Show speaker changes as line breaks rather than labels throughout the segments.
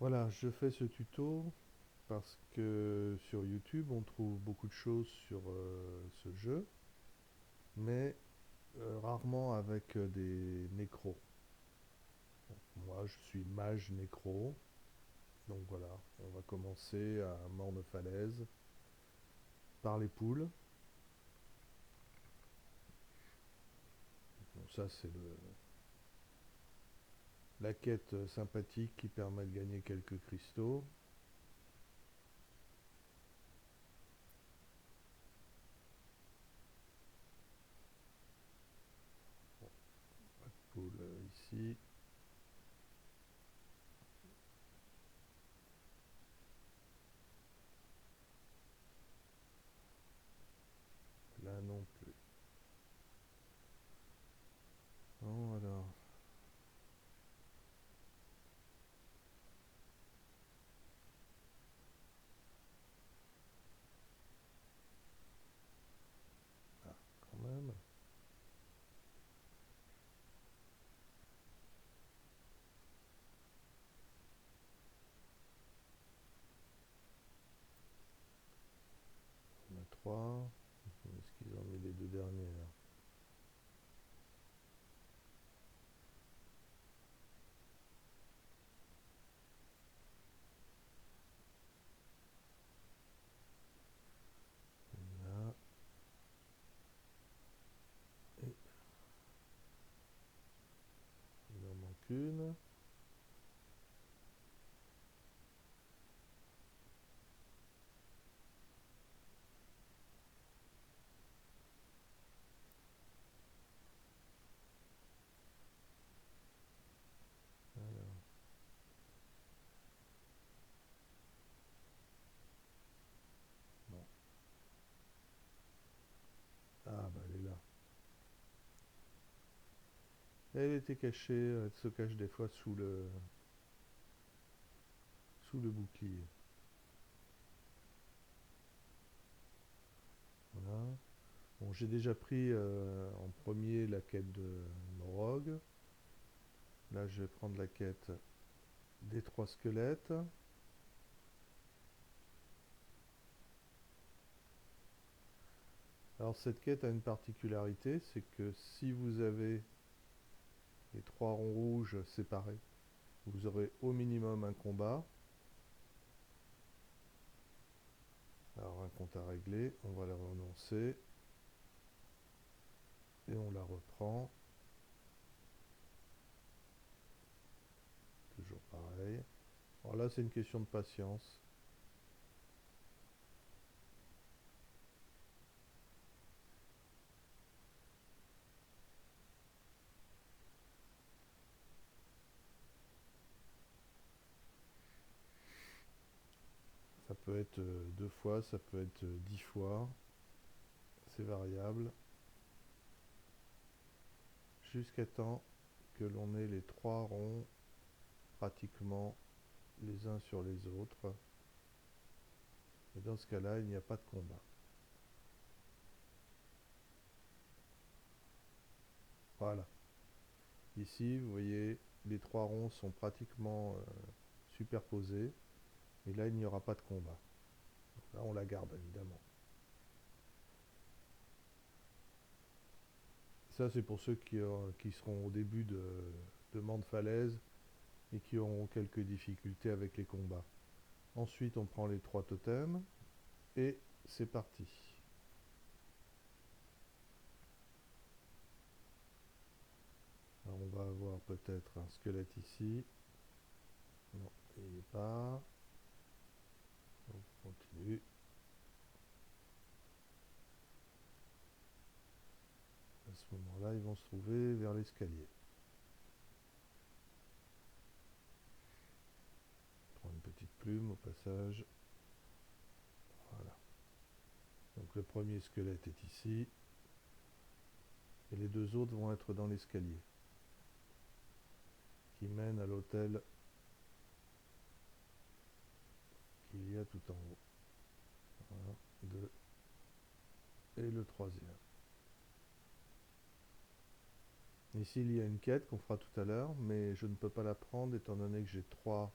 Voilà, je fais ce tuto parce que sur YouTube on trouve beaucoup de choses sur ce jeu, mais rarement avec des nécros. Moi je suis mage nécro, donc voilà, on va commencer à Morne-Falaise par les poules. Bon, ça c'est la quête sympathique qui permet de gagner quelques cristaux. Bon, pas de poule ici. Là non plus. Bon alors, ah, quand même. On a trois. Est-ce qu'ils ont mis les deux dernières? Là. Et il en manque une. Alors, non. Ah, bah elle est là. Elle était cachée, elle se cache des fois sous le bouclier. Voilà. Bon, j'ai déjà pris en premier la quête de Morog. Là, je vais prendre la quête des trois squelettes. Alors, cette quête a une particularité, c'est que si vous avez les trois ronds rouges séparés, vous aurez au minimum un combat. Alors, un compte à régler, on va le renoncer et on la reprend. Toujours pareil. Alors là, c'est une question de patience. Ça peut être deux fois, ça peut être 10 fois. C'est variable. Jusqu'à temps que l'on ait les trois ronds pratiquement les uns sur les autres. Et dans ce cas-là, il n'y a pas de combat. Voilà. Ici, vous voyez, les trois ronds sont pratiquement superposés. Et là, il n'y aura pas de combat. Donc là, on la garde, évidemment. Ça, c'est pour ceux qui seront au début de Mande Falaise et qui auront quelques difficultés avec les combats. Ensuite, on prend les trois totems et c'est parti. Alors, on va avoir peut-être un squelette ici. Non, il n'y est pas. Donc, on continue. À ce moment-là, ils vont se trouver vers l'escalier. On prend une petite plume au passage. Voilà. Donc le premier squelette est ici. Et les deux autres vont être dans l'escalier qui mène à l'hôtel qu'il y a tout en haut. Un, deux et le troisième. Ici, il y a une quête qu'on fera tout à l'heure, mais je ne peux pas la prendre étant donné que j'ai trois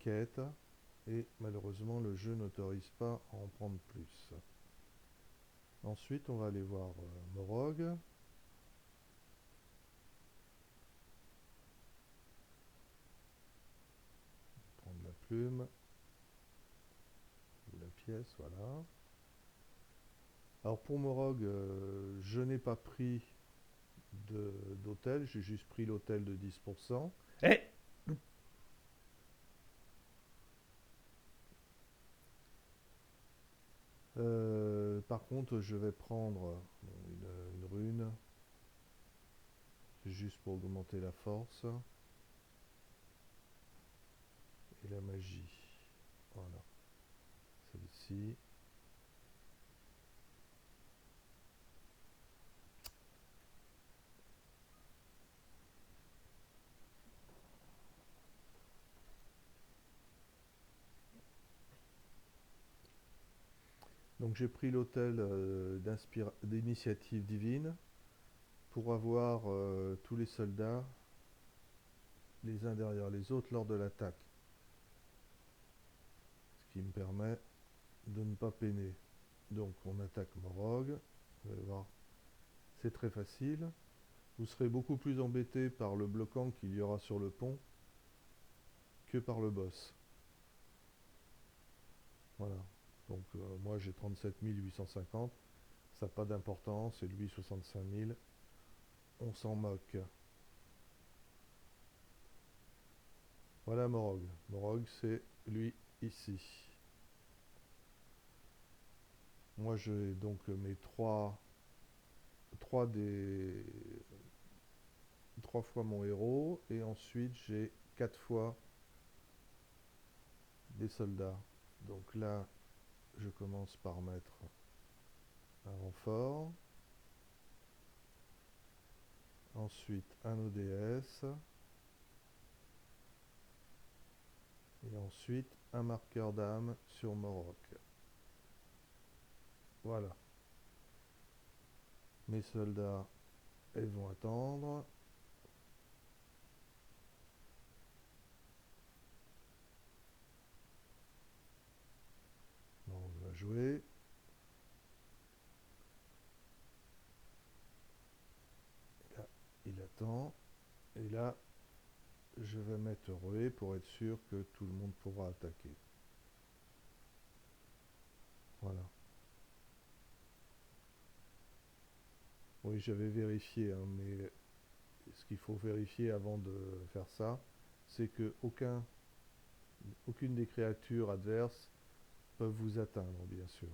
quête et malheureusement le jeu n'autorise pas à en prendre plus. Ensuite on va aller voir Morog. Prendre la plume ou la pièce, voilà. Alors pour Morog, je n'ai pas pris d'hôtel, j'ai juste pris l'hôtel de 10%. Eh Par contre, je vais prendre une rune, juste pour augmenter la force et la magie. Voilà, celle-ci. Donc j'ai pris l'hôtel d'initiative divine pour avoir tous les soldats les uns derrière les autres lors de l'attaque. Ce qui me permet de ne pas peiner. Donc on attaque Morog. Vous allez voir, c'est très facile. Vous serez beaucoup plus embêté par le bloquant qu'il y aura sur le pont que par le boss. Voilà. Donc moi j'ai 37 850. Ça n'a pas d'importance. Et lui 65 000. On s'en moque. Voilà Morog. Morog c'est lui ici. Moi j'ai donc mes trois fois mon héros et ensuite j'ai 4 fois des soldats. Donc là, je commence par mettre un renfort, ensuite un ODS et ensuite un marqueur d'âme sur Morok. Voilà. Mes soldats, ils vont attendre. Bon, on va jouer. Là, il attend. Et là, je vais mettre Reué pour être sûr que tout le monde pourra attaquer. Voilà. Oui, j'avais vérifié, hein, mais ce qu'il faut vérifier avant de faire ça, c'est que aucune des créatures adverses peuvent vous atteindre, bien sûr.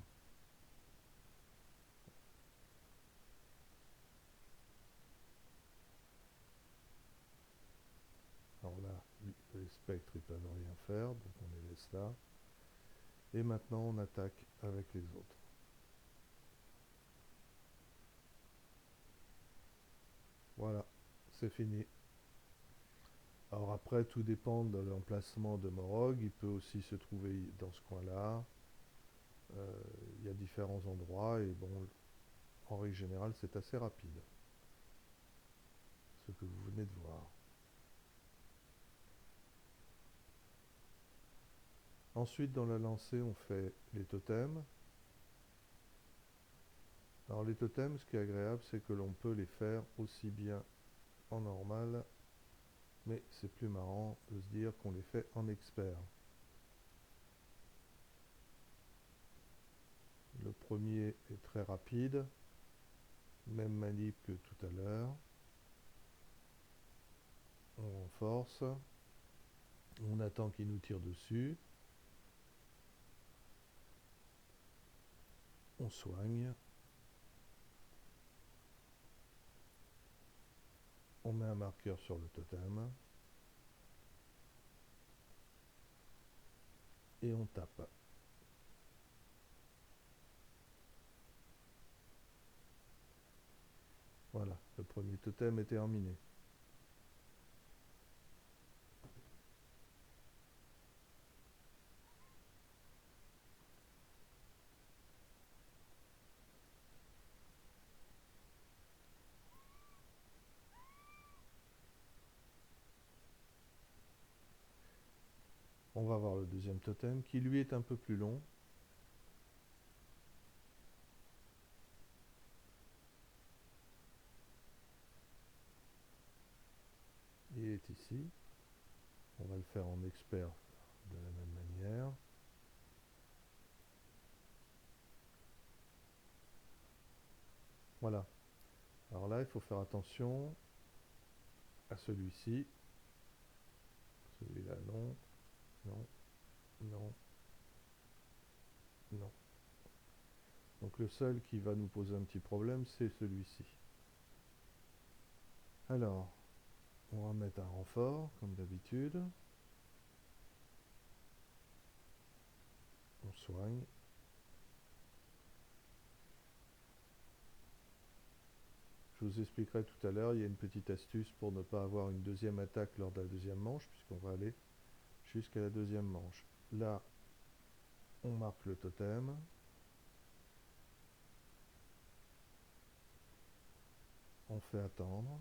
Alors là, les spectres, ils peuvent rien faire, donc on les laisse là. Et maintenant, on attaque avec les autres. Voilà, c'est fini. Alors après, tout dépend de l'emplacement de Morog. Il peut aussi se trouver dans ce coin-là. Il y a différents endroits et bon, en règle générale, c'est assez rapide. Ce que vous venez de voir. Ensuite, dans la lancée, on fait les totems. Alors les totems, ce qui est agréable, c'est que l'on peut les faire aussi bien en normal, mais c'est plus marrant de se dire qu'on les fait en expert. Le premier est très rapide, même manip que tout à l'heure. On renforce, on attend qu'il nous tire dessus, on soigne, on met un marqueur sur le totem et on tape. Voilà, le premier totem est terminé. On va voir le deuxième totem qui lui est un peu plus long. Il est ici. On va le faire en expert de la même manière. Voilà. Alors là, il faut faire attention à celui-ci. Celui-là, non, non, non, non. Donc le seul qui va nous poser un petit problème, c'est celui-ci. Alors, on va mettre un renfort, comme d'habitude. On soigne. Je vous expliquerai tout à l'heure, il y a une petite astuce pour ne pas avoir une deuxième attaque lors de la deuxième manche, puisqu'on va aller jusqu'à la deuxième manche. Là, on marque le totem. On fait attendre.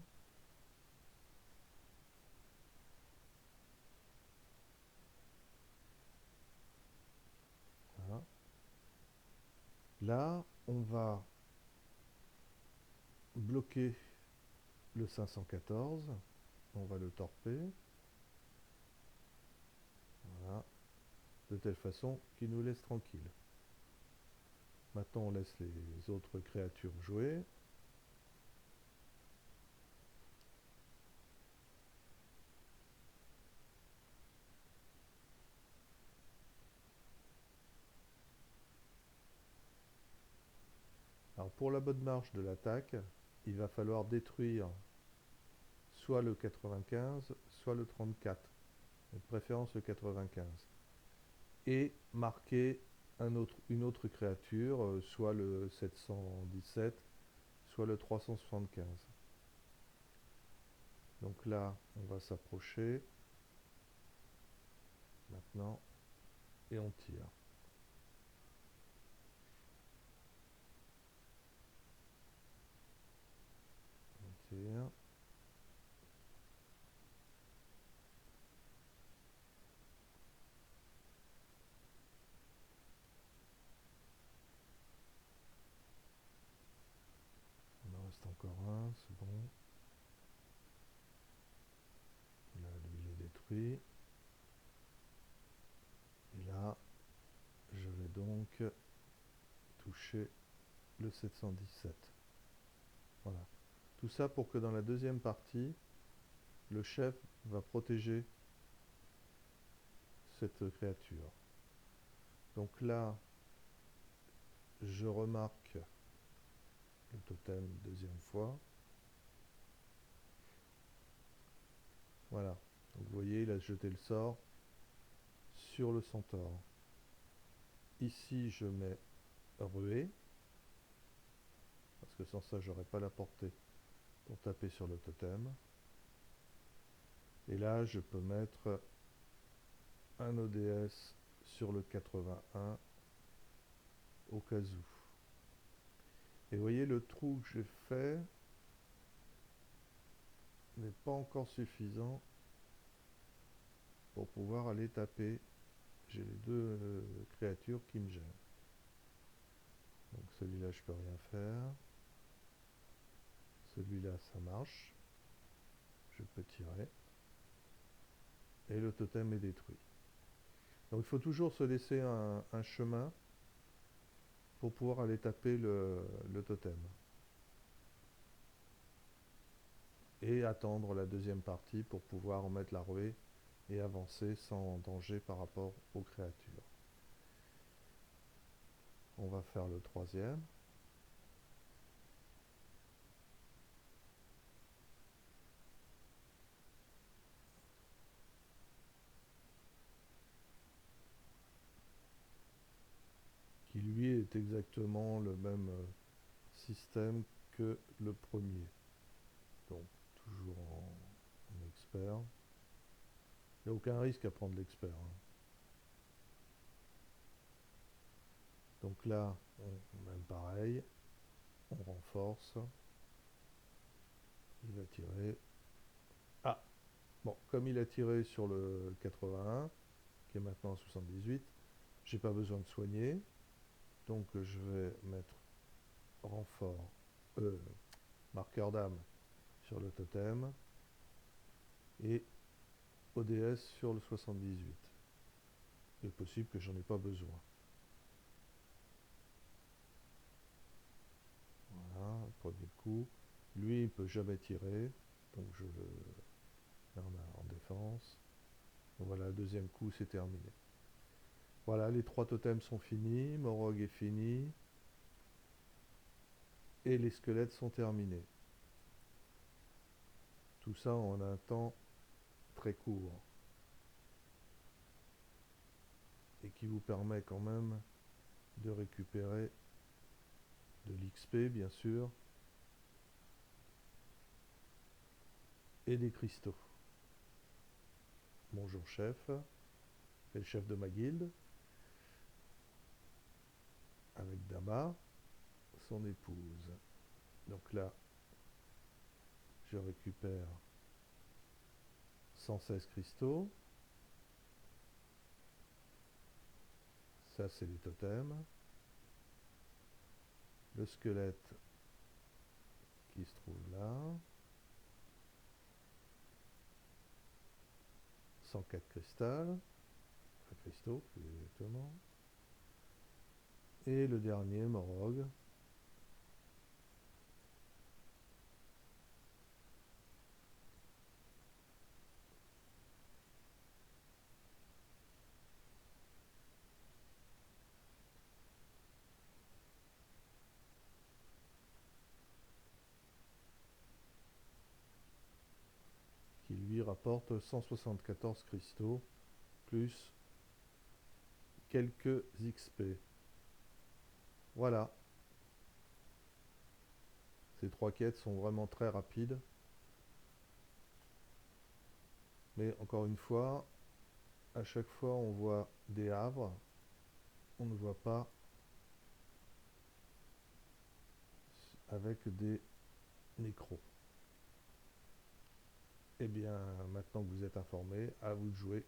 Voilà. Là, on va bloquer le 514. On va le torper. Voilà. De telle façon qu'il nous laisse tranquille. Maintenant, on laisse les autres créatures jouer. Alors, pour la bonne marche de l'attaque, il va falloir détruire soit le 95, soit le 34. De préférence le 95. Et marquer une autre créature, soit le 717, soit le 375. Donc là, on va s'approcher maintenant et on tire. On tire. Il en reste encore un, c'est bon. Là, lui, il est détruit. Et là, je vais donc toucher le 717. Voilà. Tout ça pour que dans la deuxième partie, le chef va protéger cette créature. Donc là, je remarque le totem deuxième fois. Voilà. Donc vous voyez, il a jeté le sort sur le centaure. Ici, je mets ruée, parce que sans ça, j'aurais pas la portée pour taper sur le totem. Et là, je peux mettre un ODS sur le 81 au cas où. Et vous voyez, le trou que j'ai fait n'est pas encore suffisant pour pouvoir aller taper. J'ai les deux créatures qui me gênent. Donc celui-là, je peux rien faire. Celui-là, ça marche. Je peux tirer. Et le totem est détruit. Donc il faut toujours se laisser un chemin pour pouvoir aller taper le totem. Et attendre la deuxième partie pour pouvoir en mettre la ruée et avancer sans danger par rapport aux créatures. On va faire le troisième. Qui lui est exactement le même système que le premier. Donc toujours en expert. Il n'y a aucun risque à prendre l'expert, hein. Donc là, même pareil, on renforce. Il va tirer. Ah, bon, comme il a tiré sur le 81, qui est maintenant à 78. J'ai pas besoin de soigner, donc je vais mettre renfort, marqueur d'âme sur le totem et ODS sur le 78. Il est possible que j'en ai pas besoin. Voilà, le premier coup. Lui, il peut jamais tirer, donc je le mets en défense. Donc voilà, le deuxième coup, c'est terminé. Voilà, les 3 totems sont finis, Morog est fini, et les squelettes sont terminés. Tout ça en un temps très court, et qui vous permet quand même de récupérer de l'XP, bien sûr, et des cristaux. Bonjour chef, c'est le chef de ma guilde, avec Dama, son épouse. Donc là, je récupère 116 cristaux. Ça, c'est les totems. Le squelette qui se trouve là. 104 cristaux, plus exactement. Et le dernier, Morog. Qui lui rapporte 174 cristaux, plus quelques XP. Voilà. Ces 3 quêtes sont vraiment très rapides. Mais encore une fois, à chaque fois on voit des havres, on ne voit pas avec des nécros. Eh bien, maintenant que vous êtes informés, à vous de jouer.